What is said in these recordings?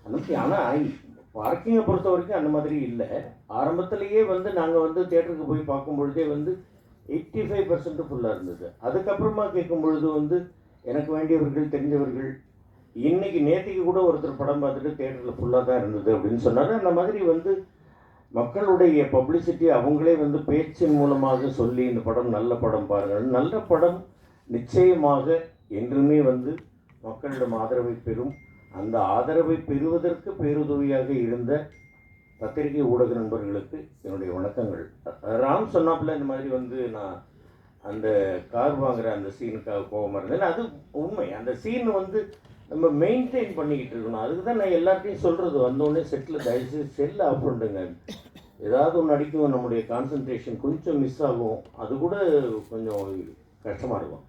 அந்த மாதிரி ஆனால் பார்க்கிங்கை பொறுத்த வரைக்கும் அந்த மாதிரி இல்லை. ஆரம்பத்திலேயே வந்து நாங்கள் வந்து தேட்டருக்கு போய் பார்க்கும் பொழுதே வந்து 85% ஃபுல்லாக இருந்தது. அதுக்கப்புறமா கேட்கும் பொழுது வந்து எனக்கு வேண்டியவர்கள், தெரிஞ்சவர்கள், இன்னைக்கு நேற்றுக்கு கூட ஒருத்தர் படம் பார்த்துட்டு தேட்டரில் ஃபுல்லாக தான் இருந்தது அப்படின்னு சொன்னார். அந்த மாதிரி வந்து மக்களுடைய பப்ளிசிட்டி அவங்களே வந்து பேச்சின் மூலமாக சொல்லி இந்த படம் நல்ல படம் பாருங்கள், நல்ல படம் நிச்சயமாக என்றுமே வந்து மக்களிடம் ஆதரவை பெறும். அந்த ஆதரவை பெறுவதற்கு பேருதவியாக இருந்த பத்திரிகை ஊடக நண்பர்களுக்கு என்னுடைய வணக்கங்கள். ராம் சொன்னாப்புல இந்த மாதிரி வந்து நான் அந்த கார் வாங்குகிற அந்த சீனுக்காக கோபமாக இருந்தேன். அது உண்மை. அந்த சீன் வந்து நம்ம மெயின்டைன் பண்ணிக்கிட்டு இருக்கணும். அதுக்கு தான் நான் எல்லார்ட்டையும் சொல்கிறது, வந்தோடனே செட்டில் தயவுசெய்து செல்லை ஆஃப் பண்ணுங்க. ஏதாவது ஒன்று அடிக்கும், நம்முடைய கான்சன்ட்ரேஷன் கொஞ்சம் மிஸ் ஆகும். அது கூட கொஞ்சம் கஷ்டமாக இருக்கும்.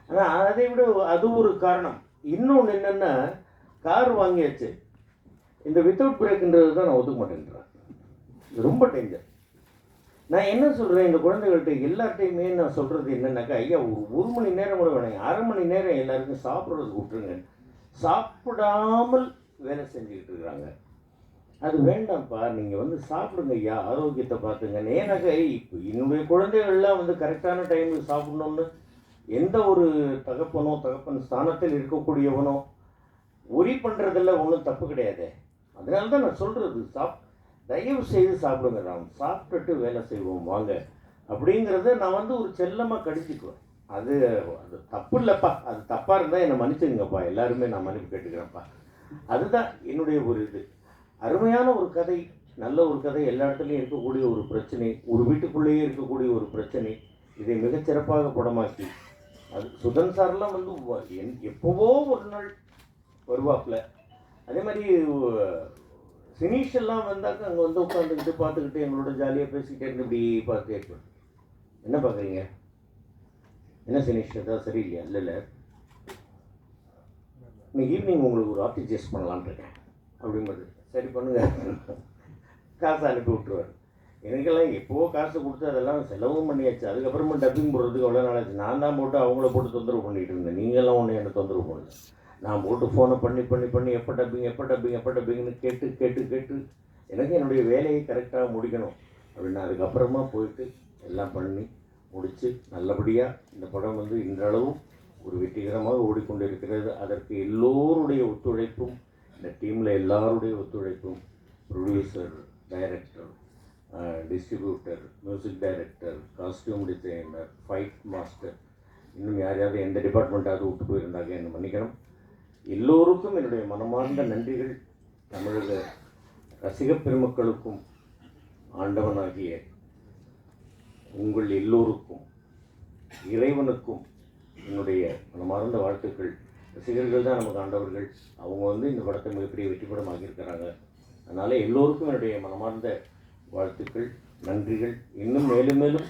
ஆனால் அதை விட அது ஒரு காரணம். இன்னொன்று என்னென்னா, கார் வாங்கியாச்சு, இந்த வித்தவுட் பிரேக்குன்றது தான் நான் ஒத்துக்க மாட்டேன்றேன். இது ரொம்ப டேஞ்சர். நான் என்ன சொல்கிறேன், இந்த குழந்தைகள்கிட்ட எல்லார்ட்டையுமே நான் சொல்கிறது என்னென்னாக்கா, ஐயா ஒரு மணி நேரம் கூட வேணாங்க, அரை மணி நேரம் எல்லாருக்கும் சாப்பிட்றதுக்கு விட்டுருங்க. சாப்பிடாமல் வேலை செஞ்சுக்கிட்டு இருக்கிறாங்க. அது வேண்டாம்ப்பா, நீங்கள் வந்து சாப்பிடுங்க ஐயா, ஆரோக்கியத்தை பார்த்துங்க. ஏன்னாக்கா இப்போ என்னுடைய குழந்தைகள்லாம் வந்து கரெக்டான டைமுக்கு சாப்பிடணுன்னு எந்த ஒரு தகப்பன் ஸ்தானத்தில் இருக்கக்கூடியவனோ ஒரி பண்ணுறதில்ல, ஒன்றும் தப்பு கிடையாது. அதனால தான் நான் சொல்கிறது, தயவு செய்து சாப்பிடுங்க ராம், சாப்பிட்டுட்டு வேலை செய்வோம் வாங்க அப்படிங்கிறத நான் வந்து ஒரு செல்லமாக கடிச்சிக்குவேன். அது தப்பு இல்லைப்பா, அது தப்பாக இருந்தால் என்னை மன்னிச்சுங்கப்பா, எல்லாருமே நான் மன்னிப்பு கேட்டுக்கிறேன்ப்பா. அதுதான் என்னுடைய ஒரு இது. அருமையான ஒரு கதை, நல்ல ஒரு கதை, எல்லா இடத்துலையும் இருக்கக்கூடிய ஒரு பிரச்சனை, ஒரு வீட்டுக்குள்ளேயே இருக்கக்கூடிய ஒரு பிரச்சனை, இதை மிகச்சிறப்பாக படமாக்கி, அது சுதன் சார்லாம் வந்து எப்போவோ ஒரு நாள் வருவாப்பில். அதே மாதிரி சினீஷெல்லாம் வந்தாக்க அங்கே வந்து உட்காந்துக்கிட்டு பார்த்துக்கிட்டு எங்களோட ஜாலியாக பேசிக்கிட்டே இருந்து இப்படி பார்த்து இருப்பேன். என்ன பார்க்குறீங்க, என்ன சினீஷ் ஏதாவது சரியில்லையா? இல்லை இன்னைக்கு ஈவினிங் உங்களுக்கு ஒரு ஆர்டிஜிஎஸ் பண்ணலான் இருக்கேன் அப்படிங்கிறது. சரி பண்ணுங்க, காசு அனுப்பி விட்டுருவார். எனக்கெல்லாம் எப்போவோ காசு கொடுத்து அதெல்லாம் செலவும் பண்ணியாச்சு. அதுக்கப்புறமா டப்பிங் போடுறதுக்கு அவ்வளோ நாளாச்சு. நான் தான் போட்டு அவங்கள போட்டு தொந்தரவு பண்ணிகிட்டு இருந்தேன். நீங்கள்லாம் ஒன்று என்னை தொந்தரவு பண்ணல. நான் போட்டு ஃபோனை பண்ணி எப்போ டப்பிங்னு கேட்டு எனக்கு என்னுடைய வேலையை கரெக்டாக முடிக்கணும் அப்படின்னு அதுக்கப்புறமா போயிட்டு எல்லாம் பண்ணி முடித்து நல்லபடியாக இந்த படம் வந்து இன்றளவும் ஒரு வெற்றிகரமாக ஓடிக்கொண்டிருக்கிறது. அதற்கு எல்லோருடைய ஒத்துழைப்பும், இந்த டீமில் எல்லாருடைய ஒத்துழைப்பும், producer, director, distributor, music director, costume designer, fight master, இன்னும் யாரையாவது எந்த டிபார்ட்மெண்ட்டாவது விட்டு போயிருந்தாங்க என்ன மன்னிக்கணும். எல்லோருக்கும் என்னுடைய மனமார்ந்த நன்றிகள். தமிழக ரசிகப் பெருமக்களுக்கும் ஆண்டவனாகிய உங்கள் எல்லோருக்கும், இறைவனுக்கும் என்னுடைய மனமார்ந்த வாழ்த்துக்கள். ரசிகர்கள் தான் நமக்கு ஆண்டவர்கள். அவங்க வந்து இந்த படத்தை மிகப்பெரிய வெற்றி படம் ஆகியிருக்கிறாங்க. அதனால் எல்லோருக்கும் என்னுடைய மனமார்ந்த வாழ்த்துக்கள், நன்றிகள். இன்னும் மேலும் மேலும்